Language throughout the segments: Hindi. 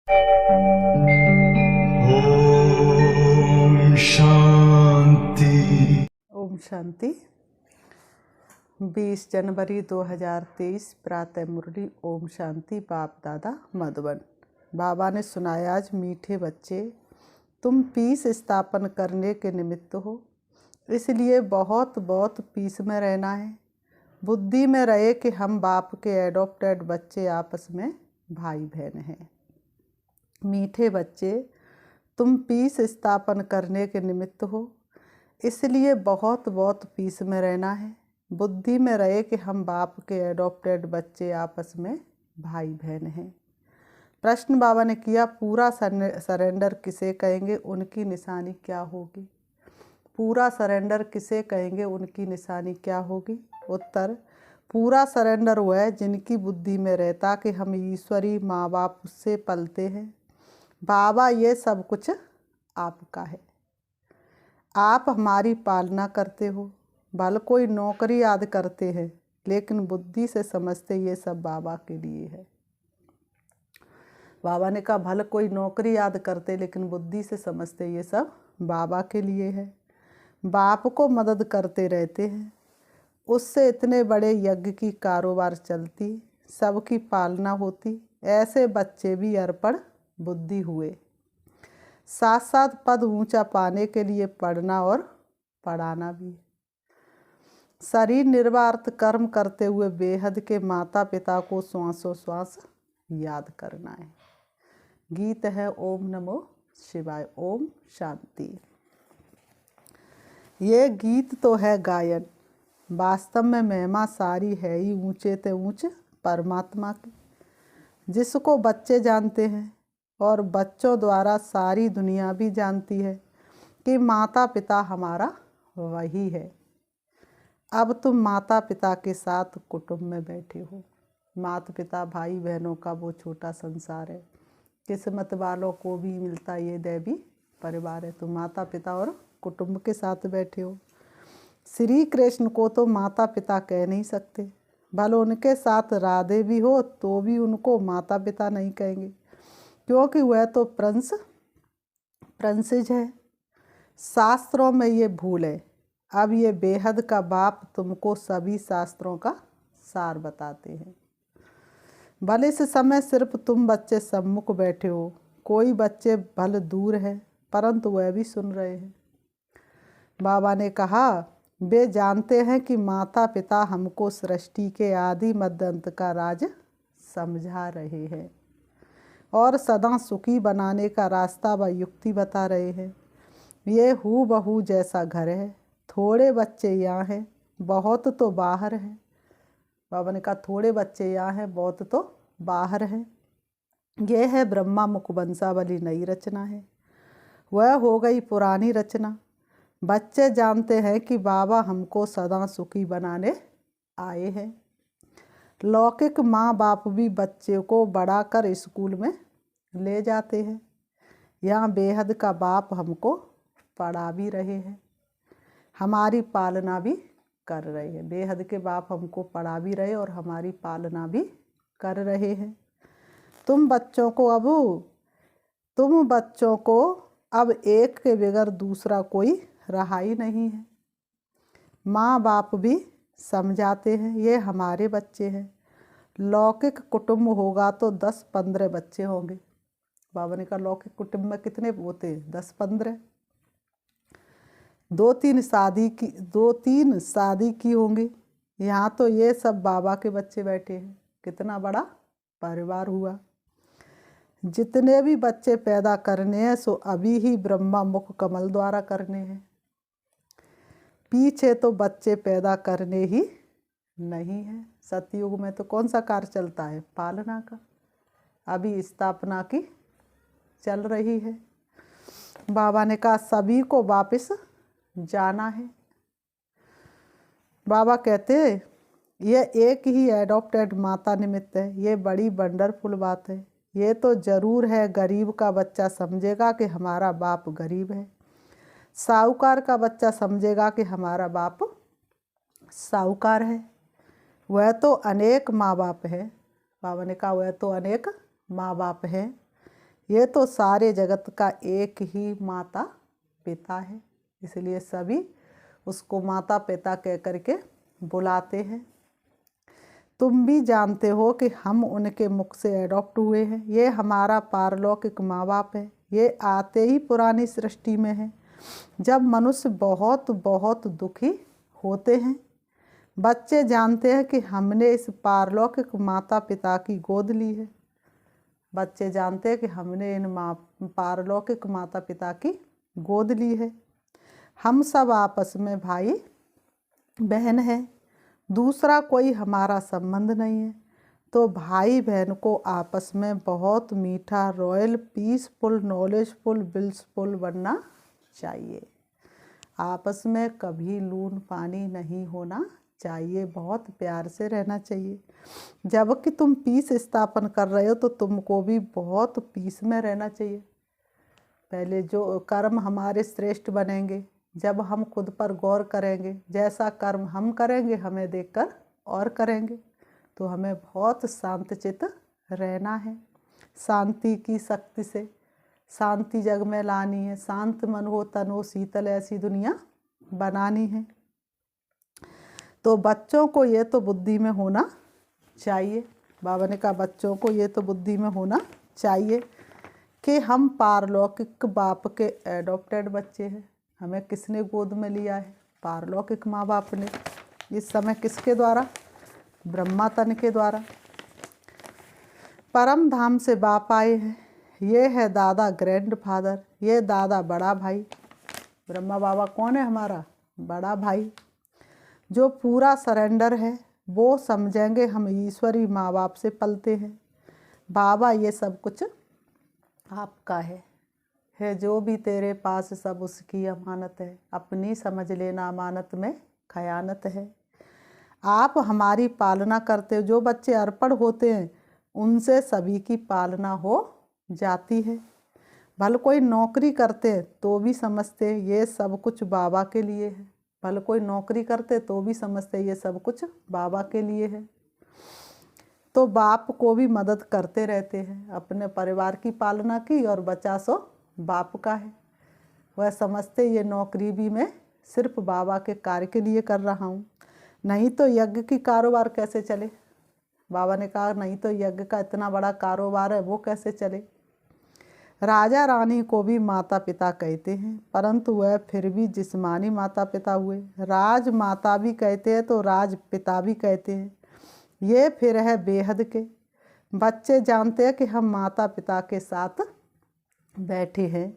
ओम शांति। ओम शांति। 20 जनवरी 2023 प्रातः मुरली। ओम शांति। बाप दादा मधुबन। बाबा ने सुनाया, आज मीठे बच्चे, तुम पीस स्थापन करने के निमित्त हो, इसलिए बहुत बहुत पीस में रहना है। बुद्धि में रहे कि हम बाप के एडॉप्टेड बच्चे आपस में भाई बहन हैं। मीठे बच्चे, तुम पीस स्थापन करने के निमित्त हो, इसलिए बहुत बहुत पीस में रहना है। बुद्धि में रहे कि हम बाप के एडॉप्टेड बच्चे आपस में भाई बहन हैं। प्रश्न बाबा ने किया, पूरा सरेंडर किसे कहेंगे, उनकी निशानी क्या होगी? पूरा सरेंडर किसे कहेंगे, उनकी निशानी क्या होगी? उत्तर, पूरा सरेंडर वो है जिनकी बुद्धि में रहता कि हम ईश्वरी माँ बाप से पलते हैं। बाबा, ये सब कुछ आपका है, आप हमारी पालना करते हो। भले कोई नौकरी याद करते हैं, लेकिन बुद्धि से समझते ये सब बाबा के लिए है। बाबा ने कहा, भले कोई नौकरी याद करते, लेकिन बुद्धि से समझते ये सब बाबा के लिए है। बाप को मदद करते रहते हैं, उससे इतने बड़े यज्ञ की कारोबार चलती, सबकी पालना होती। ऐसे बच्चे भी अर्पण बुद्धि हुए। साथ साथ पद ऊंचा पाने के लिए पढ़ना और पढ़ाना भी। शरीर निर्वार्थ कर्म करते हुए बेहद के माता पिता को श्वासों श्वास याद करना है। गीत है ओम नमो शिवाय। ओम शांति। ये गीत तो है गायन, वास्तव में महिमा सारी है ही ऊंचे ते ऊंच परमात्मा की, जिसको बच्चे जानते हैं और बच्चों द्वारा सारी दुनिया भी जानती है कि माता पिता हमारा वही है। अब तुम माता पिता के साथ कुटुंब में बैठे हो। माता पिता भाई बहनों का वो छोटा संसार है, किस्मत वालों को भी मिलता ये दैवी परिवार है। तुम माता पिता और कुटुंब के साथ बैठे हो। श्री कृष्ण को तो माता पिता कह नहीं सकते, भले उनके साथ राधे भी हो तो भी उनको माता पिता नहीं कहेंगे, क्योंकि वह तो प्रिंसेस है। शास्त्रों में ये भूल है। अब ये बेहद का बाप तुमको सभी शास्त्रों का सार बताते हैं। भले इस समय सिर्फ तुम बच्चे सम्मुख बैठे हो, कोई बच्चे भले दूर है, परंतु वह भी सुन रहे हैं। बाबा ने कहा, वे जानते हैं कि माता पिता हमको सृष्टि के आदि मध्य अंत का राज समझा रहे हैं और सदा सुखी बनाने का रास्ता व युक्ति बता रहे हैं। ये हूबहू जैसा घर है, थोड़े बच्चे यहाँ हैं, बहुत तो बाहर हैं। बाबा ने कहा, थोड़े बच्चे यहाँ हैं, बहुत तो बाहर हैं। यह है ब्रह्मा मुख वंशावली, नई रचना है, वह हो गई पुरानी रचना। बच्चे जानते हैं कि बाबा हमको सदा सुखी बनाने आए हैं। लौकिक माँ बाप भी बच्चे को बड़ा कर स्कूल में ले जाते हैं। यहाँ बेहद का बाप हमको पढ़ा भी रहे हैं, हमारी पालना भी कर रहे हैं। बेहद के बाप हमको पढ़ा भी रहे और हमारी पालना भी कर रहे हैं। तुम बच्चों को अब एक के बगैर दूसरा कोई रहा ही नहीं है। माँ बाप भी समझाते हैं, ये हमारे बच्चे हैं। लौकिक कुटुंब होगा तो 10-15 बच्चे होंगे। बाबा ने कहा, लौकिक कुटुंब में कितने होते हैं? 10-15। 2-3 शादी की होंगी। यहाँ तो ये सब बाबा के बच्चे बैठे हैं। कितना बड़ा परिवार हुआ। जितने भी बच्चे पैदा करने हैं सो अभी ही ब्रह्मा मुख कमल द्वारा करने हैं। पीछे तो बच्चे पैदा करने ही नहीं है। सतयुग में तो कौन सा कार्य चलता है? पालना का। अभी स्थापना की चल रही है। बाबा ने कहा, सभी को वापस जाना है। बाबा कहते, ये एक ही एडॉप्टेड माता निमित्त है। ये बड़ी वंडरफुल बात है। ये तो ज़रूर है, गरीब का बच्चा समझेगा कि हमारा बाप गरीब है। साहूकार का बच्चा समझेगा कि हमारा बाप साहूकार है। वह तो अनेक माँ बाप है। बाबा ने कहा, वह तो अनेक माँ बाप हैं। ये तो सारे जगत का एक ही माता पिता है, इसलिए सभी उसको माता पिता कह करके बुलाते हैं। तुम भी जानते हो कि हम उनके मुख से एडॉप्ट हुए हैं। ये हमारा पारलौकिक माँ बाप है। ये आते ही पुरानी सृष्टि में है, जब मनुष्य बहुत बहुत दुखी होते हैं। बच्चे जानते हैं कि हमने इस पारलौकिक माता पिता की गोद ली है। बच्चे जानते हैं कि हमने इन पारलौकिक माता पिता की गोद ली है। हम सब आपस में भाई बहन हैं, दूसरा कोई हमारा संबंध नहीं है। तो भाई बहन को आपस में बहुत मीठा, रॉयल, पीसफुल, नॉलेजफुल, ब्लिसफुल बनना चाहिए। आपस में कभी लून पानी नहीं होना चाहिए, बहुत प्यार से रहना चाहिए। जबकि तुम पीस स्थापन कर रहे हो तो तुमको भी बहुत पीस में रहना चाहिए। पहले जो कर्म हमारे श्रेष्ठ बनेंगे जब हम खुद पर गौर करेंगे, जैसा कर्म हम करेंगे हमें देखकर और करेंगे। तो हमें बहुत शांतचित्त रहना है। शांति की शक्ति से शांति जग में लानी है। शांत मन हो तन हो शीतल, ऐसी दुनिया बनानी है। तो बच्चों को ये तो बुद्धि में होना चाहिए, बाबा ने कहा बच्चों को ये तो बुद्धि में होना चाहिए कि हम पारलौकिक बाप के एडॉप्टेड बच्चे हैं। हमें किसने गोद में लिया है? पारलौकिक माँ बाप ने। इस समय किसके द्वारा? ब्रह्मा तन के द्वारा। परम धाम से बाप आए हैं। ये है दादा ग्रैंड फादर, ये दादा बड़ा भाई। ब्रह्मा बाबा कौन है? हमारा बड़ा भाई। जो पूरा सरेंडर है वो समझेंगे हम ईश्वरी माँ बाप से पलते हैं। बाबा ये सब कुछ आपका है जो भी तेरे पास सब उसकी अमानत है। अपनी समझ लेना अमानत में खयानत है। आप हमारी पालना करते हो। जो बच्चे अर्पण होते हैं उनसे सभी की पालना हो जाती है। भले कोई नौकरी करते हैं तो भी समझते हैं ये सब कुछ बाबा के लिए है। भले कोई नौकरी करते तो भी समझते ये सब कुछ बाबा के लिए है। तो बाप को भी मदद करते रहते हैं। अपने परिवार की पालना की और बचा सो बाप का है। वह समझते ये नौकरी भी मैं सिर्फ बाबा के कार्य के लिए कर रहा हूँ, नहीं तो यज्ञ की कारोबार कैसे चले। बाबा ने कहा नहीं तो यज्ञ का इतना बड़ा कारोबार है वो कैसे चले। राजा रानी को भी माता पिता कहते हैं, परंतु वह फिर भी जिस्मानी माता पिता हुए। राज माता भी कहते हैं तो राज पिता भी कहते हैं। ये फिर है बेहद के। बच्चे जानते हैं कि हम माता पिता के साथ बैठे हैं।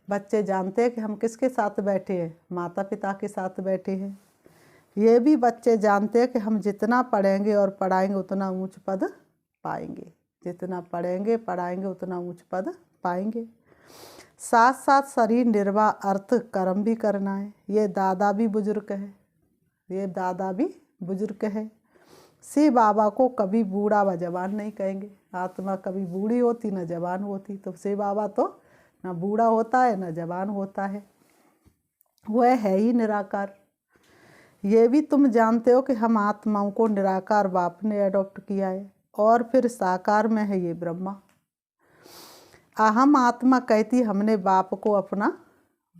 बच्चे जानते हैं कि हम किसके साथ बैठे हैं? माता पिता के साथ बैठे हैं। ये भी बच्चे जानते हैं कि हम जितना पढ़ेंगे और पढ़ाएंगे उतना ऊंच पद पाएंगे। जितना पढ़ेंगे पढ़ाएंगे उतना ऊंच पद पाएंगे। साथ साथ शरीर निर्वाह अर्थ कर्म भी करना है। ये दादा भी बुजुर्ग है, ये दादा भी बुजुर्ग है। शिव बाबा को कभी बूढ़ा व जवान नहीं कहेंगे। आत्मा कभी बूढ़ी होती न जवान होती। तो शिव बाबा तो न बूढ़ा होता है न जवान होता है, वह है ही निराकार। ये भी तुम जानते हो कि हम आत्माओं को निराकार बाप ने एडॉप्ट किया है और फिर साकार में है ये ब्रह्मा। अहम आत्मा कहती हमने बाप को अपना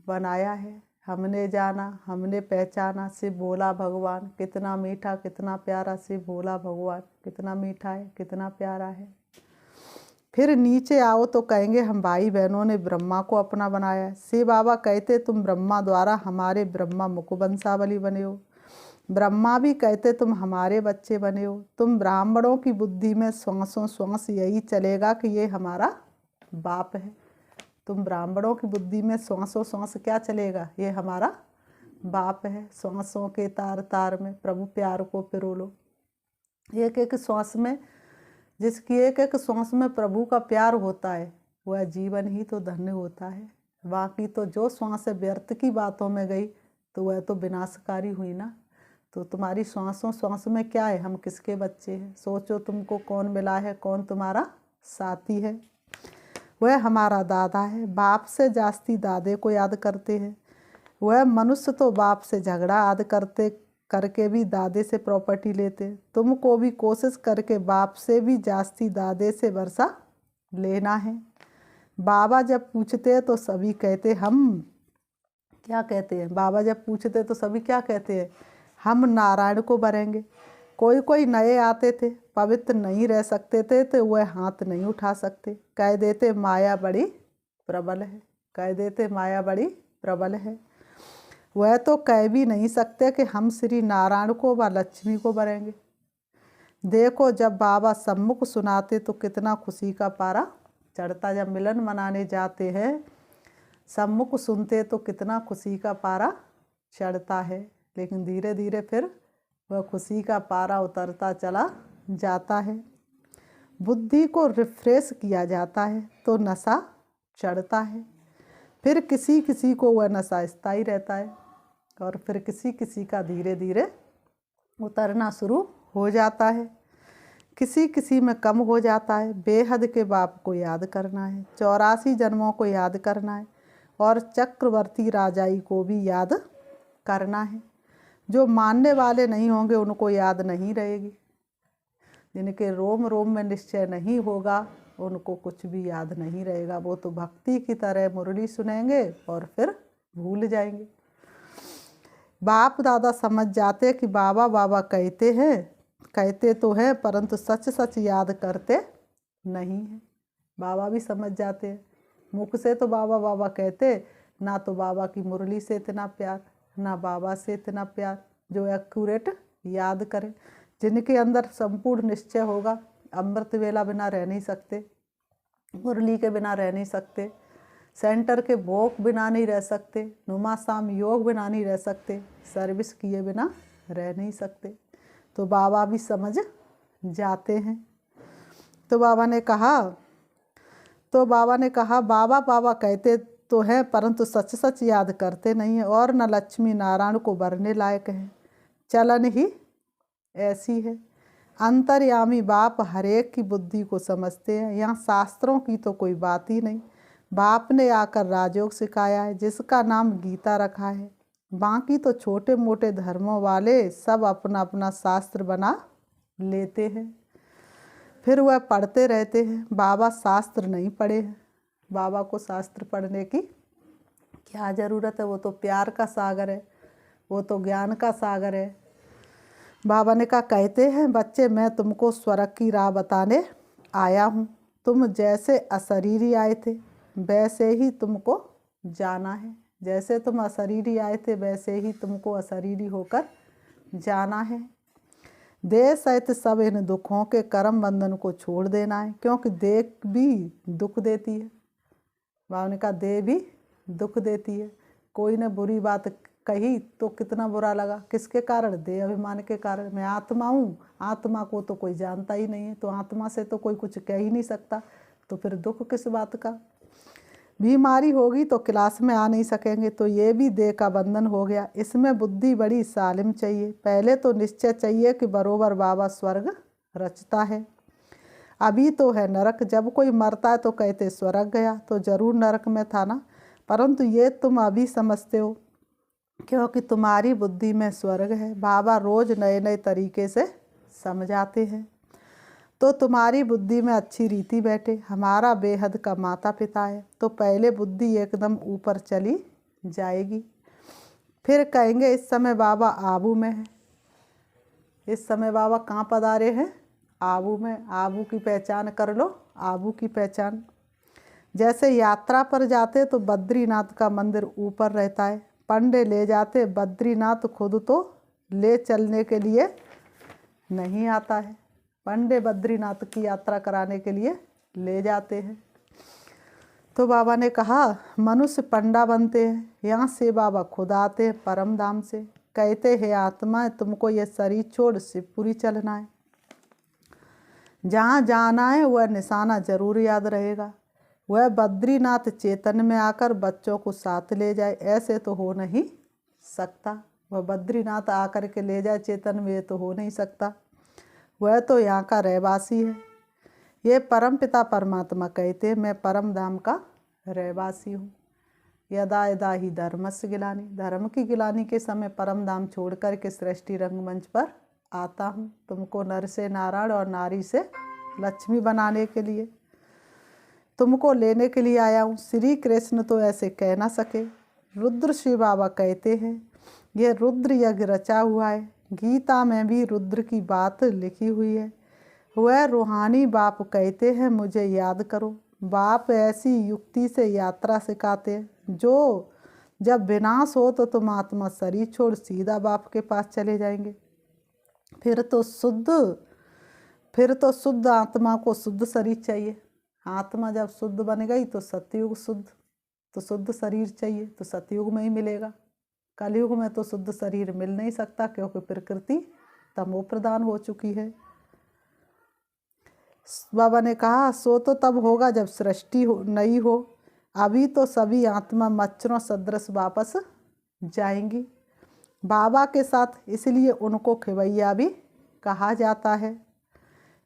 बनाया है। हमने जाना, हमने पहचाना। शिव भोला भगवान कितना मीठा, कितना प्यारा। शिव भोला भगवान कितना मीठा है, कितना प्यारा है। फिर नीचे आओ तो कहेंगे हम भाई बहनों ने ब्रह्मा को अपना बनाया है। शिव बाबा कहते तुम ब्रह्मा द्वारा हमारे ब्रह्मा मुकुवंशावली बने हो। ब्रह्मा भी कहते तुम हमारे बच्चे बने हो। तुम ब्राह्मणों की बुद्धि में श्वासों श्वास यही चलेगा कि ये हमारा बाप है। तुम ब्राह्मणों की बुद्धि में श्वासों श्वास क्या चलेगा? ये हमारा बाप है। श्वासों के तार तार में प्रभु प्यार को पिरो लो। एक एक श्वास में, जिसकी एक एक श्वास में प्रभु का प्यार होता है वह जीवन ही तो धन्य होता है। बाकी तो जो श्वास व्यर्थ की बातों में गई तो वह तो विनाशकारी हुई ना। तो तुम्हारी श्वासों श्वास में क्या है? हम किसके बच्चे हैं? सोचो तुमको कौन मिला है, कौन तुम्हारा साथी है। वह हमारा दादा है। बाप से जास्ती दादे को याद करते हैं। वह मनुष्य तो बाप से झगड़ा याद करके भी दादे से प्रॉपर्टी लेते। तुमको भी कोशिश करके बाप से भी जास्ती दादे से वर्षा लेना है। बाबा जब पूछते तो सभी कहते हम क्या कहते हैं, बाबा जब पूछते तो सभी क्या कहते हैं, हम नारायण को भरेंगे। कोई कोई नए आते थे, पवित्र नहीं रह सकते थे तो वह हाथ नहीं उठा सकते, कह देते माया बड़ी प्रबल है, कह देते माया बड़ी प्रबल है। वह तो कह भी नहीं सकते कि हम श्री नारायण को व लक्ष्मी को भरेंगे। देखो जब बाबा सम्मुख सुनाते तो कितना खुशी का पारा चढ़ता। जब मिलन मनाने जाते हैं सम्मुख सुनते तो कितना खुशी का पारा चढ़ता है, लेकिन धीरे धीरे फिर वह खुशी का पारा उतरता चला जाता है। बुद्धि को रिफ्रेश किया जाता है तो नशा चढ़ता है, फिर किसी किसी को वह नशा स्थायी रहता है और फिर किसी किसी का धीरे धीरे उतरना शुरू हो जाता है, किसी किसी में कम हो जाता है। बेहद के बाप को याद करना है, 84 जन्मों को याद करना है और चक्रवर्ती राजाई को भी याद करना है। जो मानने वाले नहीं होंगे उनको याद नहीं रहेगी, जिनके रोम रोम में निश्चय नहीं होगा उनको कुछ भी याद नहीं रहेगा। वो तो भक्ति की तरह मुरली सुनेंगे और फिर भूल जाएंगे। बाप दादा समझ जाते कि बाबा बाबा कहते तो हैं परंतु सच सच याद करते नहीं हैं। बाबा भी समझ जाते हैं, मुख से तो बाबा बाबा कहते, ना तो बाबा की मुरली से इतना प्यार, ना बाबा से इतना प्यार जो एक्यूरेट याद करें। जिनके अंदर संपूर्ण निश्चय होगा, अमृत वेला बिना रह नहीं सकते, मुरली के बिना रह नहीं सकते, सेंटर के भोग बिना नहीं रह सकते, नुमा शाम योग बिना नहीं रह सकते, सर्विस किए बिना रह नहीं सकते। तो बाबा भी समझ जाते हैं। तो बाबा ने कहा बाबा बाबा कहते तो हैं परंतु सच सच याद करते नहीं हैं और न लक्ष्मी नारायण को भरने लायक है। चलन ही ऐसी है। अंतर्यामी बाप हरेक की बुद्धि को समझते हैं। यहाँ शास्त्रों की तो कोई बात ही नहीं। बाप ने आकर राजयोग सिखाया है जिसका नाम गीता रखा है। बाकी तो छोटे मोटे धर्मों वाले सब अपना अपना शास्त्र बना लेते हैं, फिर वह पढ़ते रहते हैं। बाबा शास्त्र नहीं पढ़े हैं। बाबा को शास्त्र पढ़ने की क्या ज़रूरत है, वो तो प्यार का सागर है, वो तो ज्ञान का सागर है। बाबा ने कहा कहते हैं बच्चे मैं तुमको स्वर्ग की राह बताने आया हूँ। तुम जैसे अशरीरी आए थे वैसे ही तुमको जाना है, जैसे तुम अशरीरी आए थे वैसे ही तुमको अशरीरी होकर जाना है। देह सहित सब इन दुखों के कर्म बंधन को छोड़ देना है, क्योंकि देह भी दुख देती है। बाबा ने कहा देह भी दुख देती है। कोई ने बुरी बात कही तो कितना बुरा लगा, किसके कारण, देह अभिमान के कारण। मैं आत्मा हूँ, आत्मा को तो कोई जानता ही नहीं है, तो आत्मा से तो कोई कुछ कह ही नहीं सकता, तो फिर दुख किस बात का। बीमारी होगी तो क्लास में आ नहीं सकेंगे, तो ये भी देह का बंधन हो गया। इसमें बुद्धि बड़ी सालिम चाहिए। पहले तो निश्चय चाहिए कि बरोबर बाबा स्वर्ग रचता है। अभी तो है नरक, जब कोई मरता है तो कहते स्वर्ग गया, तो जरूर नरक में था ना, परंतु ये तुम अभी समझते हो क्योंकि तुम्हारी बुद्धि में स्वर्ग है। बाबा रोज नए नए तरीके से समझाते हैं तो तुम्हारी बुद्धि में अच्छी रीति बैठे। हमारा बेहद का माता पिता है, तो पहले बुद्धि एकदम ऊपर चली जाएगी। फिर कहेंगे इस समय बाबा आबू में है। इस समय बाबा कहाँ पधारे हैं, आबू में। आबू की पहचान कर लो, आबू की पहचान। जैसे यात्रा पर जाते तो बद्रीनाथ का मंदिर ऊपर रहता है, पंडे ले जाते, बद्रीनाथ खुद तो ले चलने के लिए नहीं आता है, पंडे बद्रीनाथ की यात्रा कराने के लिए ले जाते हैं। तो बाबा ने कहा मनुष्य पंडा बनते हैं, यहाँ से बाबा खुद आते हैं परम धाम से, कहते हैं आत्मा तुमको ये शरीर छोड़ शिवपुरी चलना है। जहाँ जाना है वह निशाना जरूर याद रहेगा। वह बद्रीनाथ चेतन में आकर बच्चों को साथ ले जाए, ऐसे तो हो नहीं सकता। वह बद्रीनाथ आकर के ले जाए चेतन में, ये तो हो नहीं सकता। वह तो यहाँ का रहवासी है। ये परम पिता परमात्मा कहते हैं मैं परम धाम का रहवासी हूँ। यदा यदा ही धर्मस्य गिलानी, धर्म की गिलानी के समय परम धाम छोड़ कर के सृष्टि रंगमंच पर आता हूँ, तुमको नर से नारायण और नारी से लक्ष्मी बनाने के लिए। तुमको लेने के लिए आया हूँ। श्री कृष्ण तो ऐसे कह ना सके। रुद्र शिव बाबा कहते हैं यह रुद्र यज्ञ रचा हुआ है। गीता में भी रुद्र की बात लिखी हुई है। वह रूहानी बाप कहते हैं मुझे याद करो। बाप ऐसी युक्ति से यात्रा सिखाते हैं जो जब विनाश हो तो तुम आत्मा शरीर छोड़ सीधा बाप के पास चले जाएंगे। फिर तो शुद्ध आत्मा को शुद्ध शरीर चाहिए। आत्मा जब शुद्ध बन गई तो सतयुग शुद्ध, तो शुद्ध शरीर चाहिए तो सतयुग में ही मिलेगा। कलयुग में तो शुद्ध शरीर मिल नहीं सकता क्योंकि प्रकृति तमो प्रधान हो चुकी है। बाबा ने कहा सो तो तब होगा जब सृष्टि नई हो। अभी तो सभी आत्मा मच्छरों सदृश वापस जाएंगी बाबा के साथ, इसलिए उनको खिवैया भी कहा जाता है।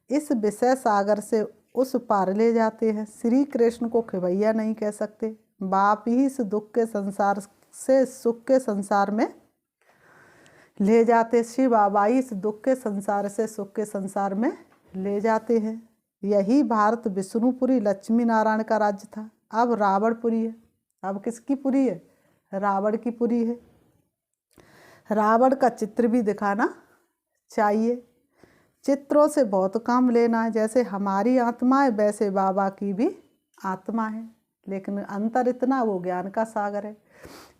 इस विषय सागर से उस पार ले जाते हैं। श्री कृष्ण को खिवैया नहीं कह सकते। बाप ही इस दुख के संसार से सुख के संसार में ले जाते। शिव बाबा ही इस दुख के संसार से सुख के संसार में ले जाते हैं। यही भारत विष्णुपुरी लक्ष्मी नारायण का राज्य था, अब रावणपुरी है। अब किसकी पुरी है? रावण की पुरी है। रावण का चित्र भी दिखाना चाहिए। चित्रों से बहुत काम लेना है। जैसे हमारी आत्मा है वैसे बाबा की भी आत्मा है, लेकिन अंतर इतना वो ज्ञान का सागर है।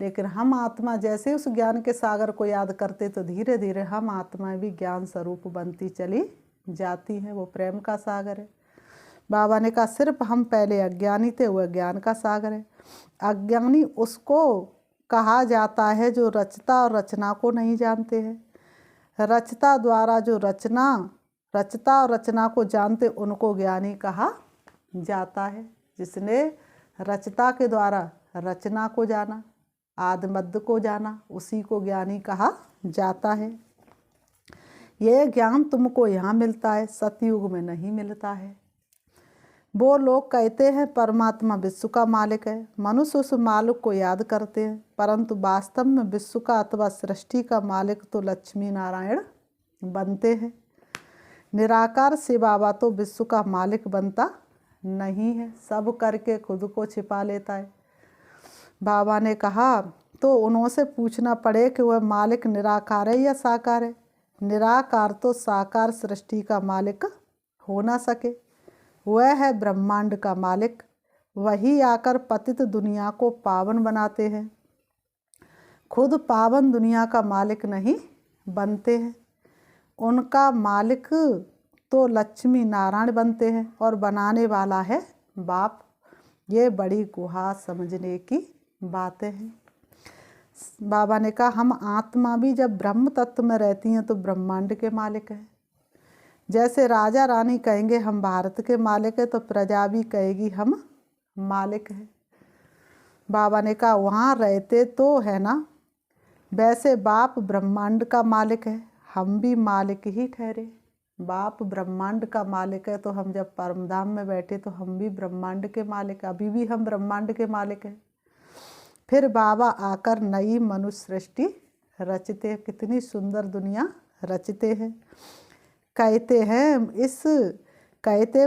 लेकिन हम आत्मा जैसे उस ज्ञान के सागर को याद करते तो धीरे धीरे हम आत्माएं भी ज्ञान स्वरूप बनती चली जाती हैं। वो प्रेम का सागर है। बाबा ने कहा सिर्फ हम पहले अज्ञानी थे, वह ज्ञान का सागर है। अज्ञानी उसको कहा जाता है जो रचता और रचना को नहीं जानते हैं। रचता द्वारा जो रचता और रचना को जानते उनको ज्ञानी कहा जाता है। जिसने रचता के द्वारा रचना को जाना, आदि मध्य को जाना, उसी को ज्ञानी कहा जाता है। यह ज्ञान तुमको यहाँ मिलता है, सतयुग में नहीं मिलता है। वो लोग कहते हैं परमात्मा विश्व का मालिक है। मनुष्य उस मालिक को याद करते हैं, परंतु वास्तव में विश्व का अथवा सृष्टि का मालिक तो लक्ष्मी नारायण बनते हैं। निराकार से बाबा तो विश्व का मालिक बनता नहीं है, सब करके खुद को छिपा लेता है। बाबा ने कहा तो उनसे पूछना पड़े कि वह मालिक निराकार है या साकार है। निराकार तो साकार सृष्टि का मालिक हो ना सके। वह है ब्रह्मांड का मालिक। वही आकर पतित दुनिया को पावन बनाते हैं। खुद पावन दुनिया का मालिक नहीं बनते हैं। उनका मालिक तो लक्ष्मी नारायण बनते हैं और बनाने वाला है बाप। ये बड़ी गुहा समझने की बातें हैं। बाबा ने कहा हम आत्मा भी जब ब्रह्म तत्व में रहती हैं तो ब्रह्मांड के मालिक हैं। जैसे राजा रानी कहेंगे हम भारत के मालिक हैं तो प्रजा भी कहेगी हम मालिक हैं। बाबा ने कहा वहाँ रहते तो है ना, वैसे बाप ब्रह्मांड का मालिक है, हम भी मालिक ही ठहरे। बाप ब्रह्मांड का मालिक है तो हम जब परमधाम में बैठे तो हम भी ब्रह्मांड के मालिक, अभी भी हम ब्रह्मांड के मालिक हैं। फिर बाबा आकर नई मनुष्य सृष्टि रचते हैं। कितनी सुंदर दुनिया रचते हैं। कहते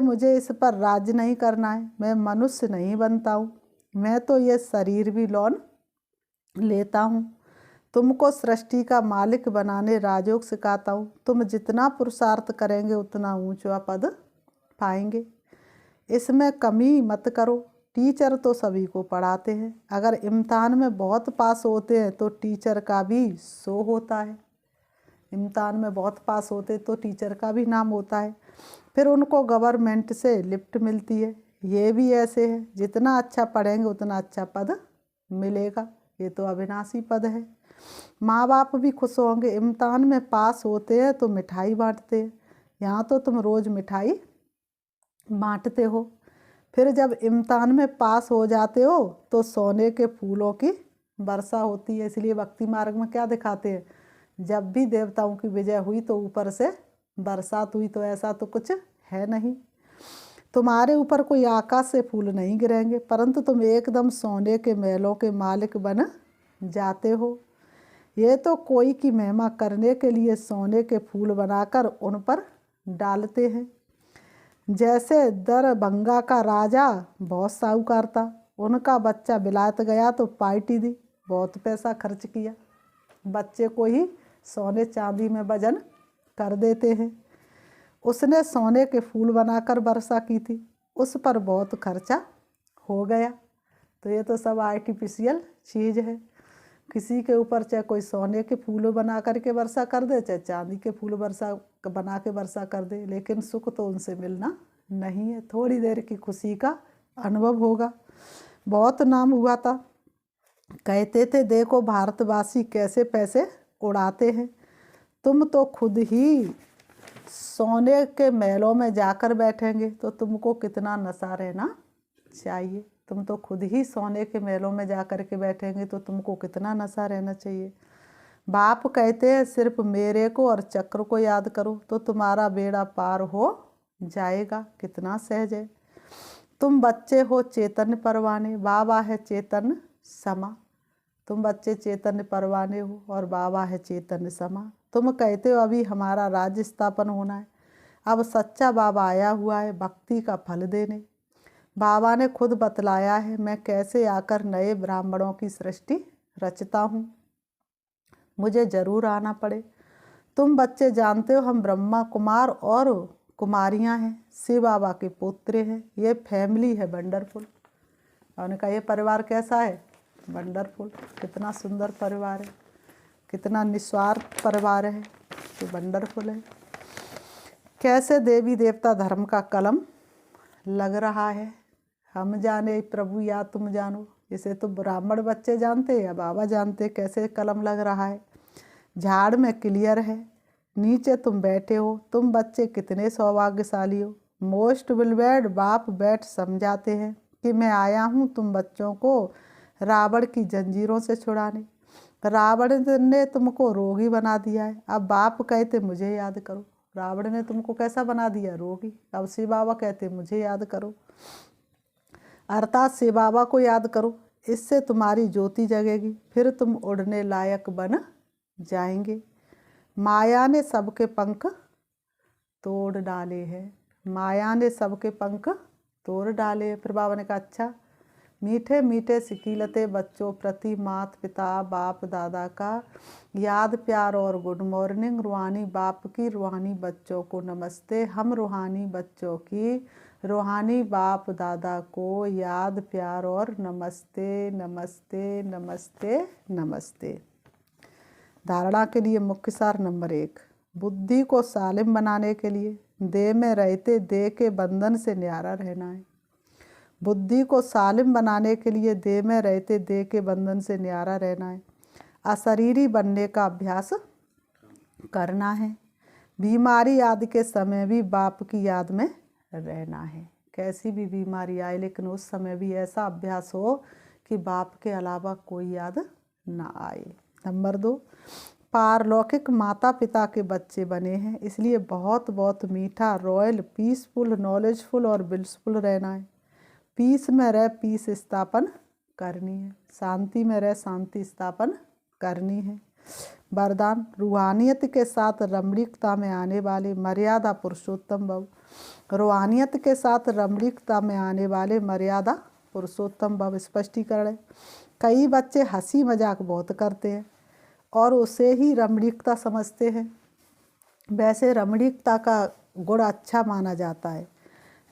मुझे इस पर राज्य नहीं करना है, मैं मनुष्य नहीं बनता हूँ, मैं तो ये शरीर भी लौन लेता हूँ। तुमको सृष्टि का मालिक बनाने राजयोग सिखाता हूँ। तुम जितना पुरुषार्थ करेंगे उतना ऊंचा पद पाएंगे। इसमें कमी मत करो। टीचर तो सभी को पढ़ाते हैं। अगर इम्तिहान में बहुत पास होते हैं तो टीचर का भी शो होता है। इम्तिहान में बहुत पास होते तो टीचर का भी नाम होता है। फिर उनको गवर्नमेंट से लिफ्ट मिलती है। ये भी ऐसे है, जितना अच्छा पढ़ेंगे उतना अच्छा पद मिलेगा। ये तो अविनाशी पद है। माँ बाप भी खुश होंगे। इम्तिहान में पास होते हैं तो मिठाई बांटते हैं। यहाँ तो तुम रोज़ मिठाई बांटते हो। फिर जब इम्तिहान में पास हो जाते हो तो सोने के फूलों की वर्षा होती है। इसलिए भक्ति मार्ग में क्या दिखाते हैं, जब भी देवताओं की विजय हुई तो ऊपर से बरसात हुई। तो ऐसा तो कुछ है नहीं। तुम्हारे ऊपर कोई आकाश से फूल नहीं गिरेंगे, परंतु तुम एकदम सोने के महलों के मालिक बन जाते हो। ये तो कोई की महिमा करने के लिए सोने के फूल बनाकर उन पर डालते हैं। जैसे दरभंगा का राजा बहुत साहूकार था, उनका बच्चा विलायत गया तो पार्टी दी, बहुत पैसा खर्च किया, बच्चे को ही सोने चांदी में वजन कर देते हैं। उसने सोने के फूल बनाकर वर्षा की थी, उस पर बहुत खर्चा हो गया। तो ये तो सब आर्टिफिशियल चीज़ है। किसी के ऊपर चाहे कोई सोने के फूल बना करके वर्षा कर दे, चाहे चांदी के फूल वर्षा बना के वर्षा कर दे, लेकिन सुख तो उनसे मिलना नहीं है। थोड़ी देर की खुशी का अनुभव होगा। बहुत नाम हुआ था, कहते थे देखो भारतवासी कैसे पैसे उड़ाते हैं। तुम तो खुद ही सोने के महलों में जाकर बैठेंगे तो तुमको कितना नशा रहना चाहिए। तुम तो खुद ही सोने के महलों में जा कर के बैठेंगे तो तुमको कितना नशा रहना चाहिए। बाप कहते हैं सिर्फ मेरे को और चक्र को याद करो तो तुम्हारा बेड़ा पार हो जाएगा। कितना सहज है। तुम बच्चे हो चैतन्य परवाने, बाबा है चैतन्य समा। तुम बच्चे चैतन्य परवाने हो और बाबा है चैतन्य समा। तुम कहते हो अभी हमारा राज्य स्थापन होना है, अब सच्चा बाबा आया हुआ है भक्ति का फल देने। बाबा ने खुद बतलाया है मैं कैसे आकर नए ब्राह्मणों की सृष्टि रचता हूँ, मुझे जरूर आना पड़े। तुम बच्चे जानते हो हम ब्रह्मा कुमार और कुमारियाँ हैं, शिव बाबा के पुत्र हैं। ये फैमिली है वंडरफुल। और उन्होंने कहा ये परिवार कैसा है? वंडरफुल। कितना सुंदर परिवार है, कितना निस्वार्थ परिवार है, तो वंडरफुल है। कैसे देवी देवता धर्म का कलम लग रहा है, हम जाने प्रभु या तुम जानो। इसे तो ब्राह्मण बच्चे जानते या बाबा जानते कैसे कलम लग रहा है। झाड़ में क्लियर है, नीचे तुम बैठे हो। तुम बच्चे कितने सौभाग्यशाली हो। मोस्ट विल बैठ बाप बैठ समझाते हैं कि मैं आया हूँ तुम बच्चों को रावण की जंजीरों से छुड़ाने। रावण ने तुमको रोगी बना दिया है, अब बाप कहते मुझे याद करो। रावण ने तुमको कैसा बना दिया? रोगी। अब शिव बाबा कहते मुझे याद करो, अर्थात शिव बाबा को याद करो। इससे तुम्हारी ज्योति जगेगी, फिर तुम उड़ने लायक बन जाएंगे। माया ने सबके पंख तोड़ डाले हैं, माया ने सबके पंख तोड़ डाले हैं। फिर बाबा ने कहा अच्छा, मीठे मीठे सिकीलते बच्चों प्रति मात पिता बाप दादा का याद प्यार और गुड मॉर्निंग। रूहानी बाप की रूहानी बच्चों को नमस्ते। हम रूहानी बच्चों की रूहानी बाप दादा को याद प्यार और नमस्ते नमस्ते नमस्ते नमस्ते। धारणा के लिए मुख्य सार नंबर 1, बुद्धि को सालिम बनाने के लिए देह में रहते देह के बंधन से न्यारा रहना है। बुद्धि को सालिम बनाने के लिए देह में रहते देह के बंधन से न्यारा रहना है। अशरीरी बनने का अभ्यास करना है। बीमारी आदि के समय भी बाप की याद में रहना है। कैसी भी बीमारी आए लेकिन उस समय भी ऐसा अभ्यास हो कि बाप के अलावा कोई याद ना आए। नंबर 2, पारलौकिक माता पिता के बच्चे बने हैं, इसलिए बहुत बहुत मीठा रॉयल पीसफुल नॉलेजफुल और ब्लिसफुल रहना है। पीस में रह पीस स्थापन करनी है, शांति में रह शांति स्थापन करनी है। वरदान, रूहानियत के साथ रमणीकता में आने वाले मर्यादा पुरुषोत्तम भव। रूहानियत के साथ रमणीकता में आने वाले मर्यादा पुरुषोत्तम भव स्पष्टीकरण है। कई बच्चे हंसी मजाक बहुत करते हैं और उसे ही रमणीकता समझते हैं। वैसे रमणीकता का गुण अच्छा माना जाता है,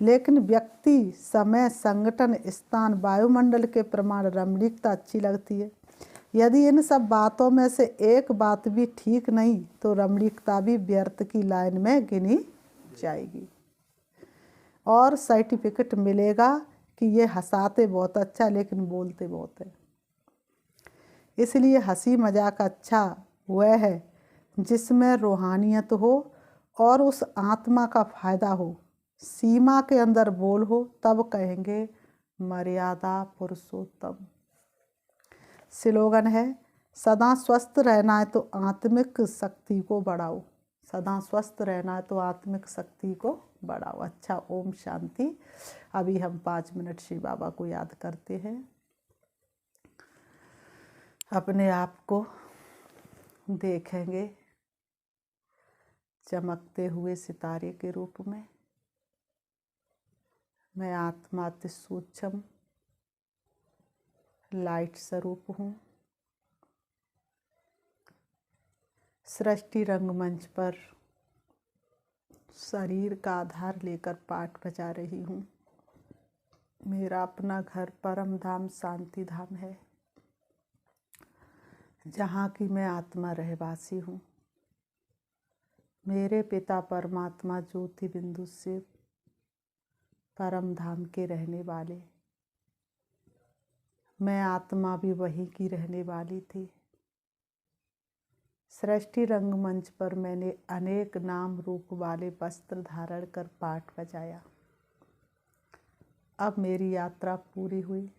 लेकिन व्यक्ति समय संगठन स्थान वायुमंडल के प्रमाण रमणीकता अच्छी लगती है। यदि इन सब बातों में से एक बात भी ठीक नहीं तो रमणीकता भी व्यर्थ की लाइन में गिनी जाएगी और सर्टिफिकेट मिलेगा कि ये हंसाते बहुत अच्छा लेकिन बोलते बहुत है। इसलिए हंसी मजाक अच्छा वह है जिसमें रूहानियत हो और उस आत्मा का फायदा हो, सीमा के अंदर बोल हो, तब कहेंगे मर्यादा पुरुषोत्तम। स्लोगन है, सदा स्वस्थ रहना है तो आत्मिक शक्ति को बढ़ाओ। सदा स्वस्थ रहना है तो आत्मिक शक्ति को बढ़ाओ। अच्छा, ओम शांति। अभी हम 5 मिनट शिव बाबा को याद करते हैं। अपने आप को देखेंगे चमकते हुए सितारे के रूप में। मैं आत्मा अति सूक्ष्म लाइट स्वरूप हूँ। सृष्टि रंगमंच पर शरीर का आधार लेकर पाठ बजा रही हूँ। मेरा अपना घर परम धाम शांति धाम है, जहाँ की मैं आत्मा रहवासी हूँ। मेरे पिता परमात्मा ज्योति बिंदु से परम धाम के रहने वाले, मैं आत्मा भी वहीं की रहने वाली थी। सृष्टि रंगमंच पर मैंने अनेक नाम रूप वाले वस्त्र धारण कर पाठ बजाया। अब मेरी यात्रा पूरी हुई,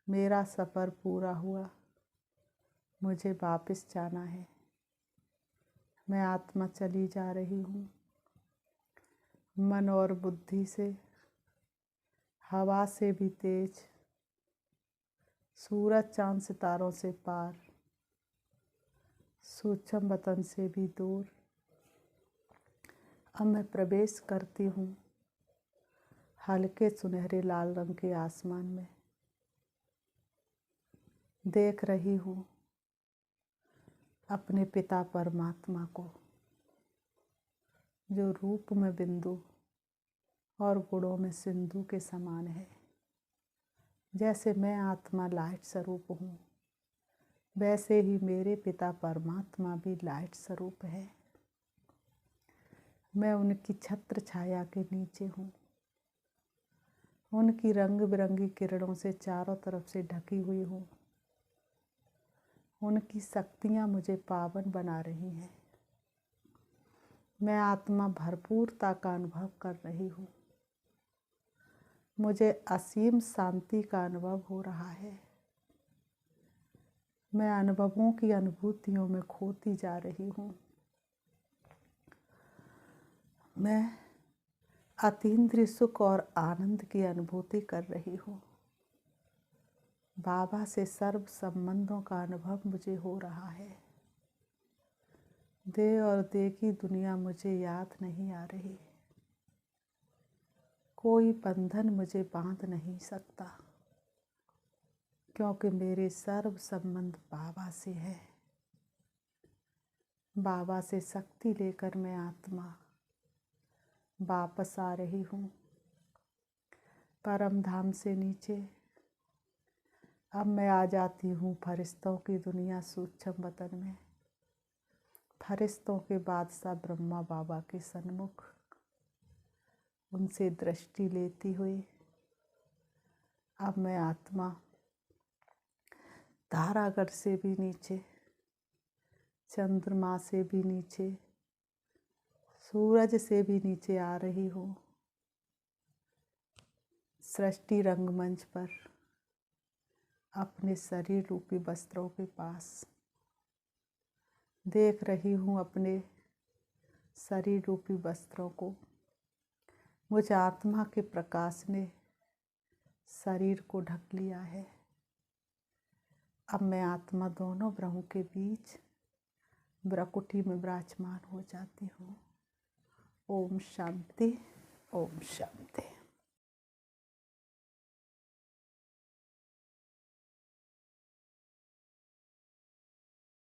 मेरा सफ़र पूरा हुआ, मुझे वापस जाना है। मैं आत्मा चली जा रही हूँ। मन और बुद्धि से, हवा से भी तेज, सूरज चांद सितारों से पार, सूक्ष्म वतन से भी दूर, अब मैं प्रवेश करती हूँ हल्के सुनहरे लाल रंग के आसमान में। देख रही हूँ अपने पिता परमात्मा को, जो रूप में बिंदु और गुणों में सिंधु के समान है। जैसे मैं आत्मा लाइट स्वरूप हूँ, वैसे ही मेरे पिता परमात्मा भी लाइट स्वरूप है। मैं उनकी छत्र छाया के नीचे हूँ। उनकी रंग बिरंगी किरणों से चारों तरफ से ढकी हुई हूँ। उनकी शक्तियाँ मुझे पावन बना रही हैं। मैं आत्मा भरपूरता का अनुभव कर रही हूँ। मुझे असीम शांति का अनुभव हो रहा है। मैं अनुभवों की अनुभूतियों में खोती जा रही हूँ। मैं अतीन्द्रिय सुख और आनंद की अनुभूति कर रही हूँ। बाबा से सर्व संबंधों का अनुभव मुझे हो रहा है। देह और देह की दुनिया मुझे याद नहीं आ रही। कोई बंधन मुझे बांध नहीं सकता, क्योंकि मेरे सर्व संबंध बाबा से है। बाबा से शक्ति लेकर मैं आत्मा वापस आ रही हूँ परम धाम से नीचे। अब मैं आ जाती हूँ फरिश्तों की दुनिया सूक्ष्म वतन में। फरिश्तों के बादशाह ब्रह्मा बाबा के सन्मुख उनसे दृष्टि लेती हुई अब मैं आत्मा तारागढ़ से भी नीचे, चंद्रमा से भी नीचे, सूरज से भी नीचे आ रही हूँ। सृष्टि रंगमंच पर अपने शरीर रूपी वस्त्रों के पास देख रही हूँ अपने शरीर रूपी वस्त्रों को। मुझ आत्मा के प्रकाश ने शरीर को ढक लिया है। अब मैं आत्मा दोनों ब्रह्मों के बीच ब्रकुटी में विराजमान हो जाती हूँ। ओम शांति, ओम शांति।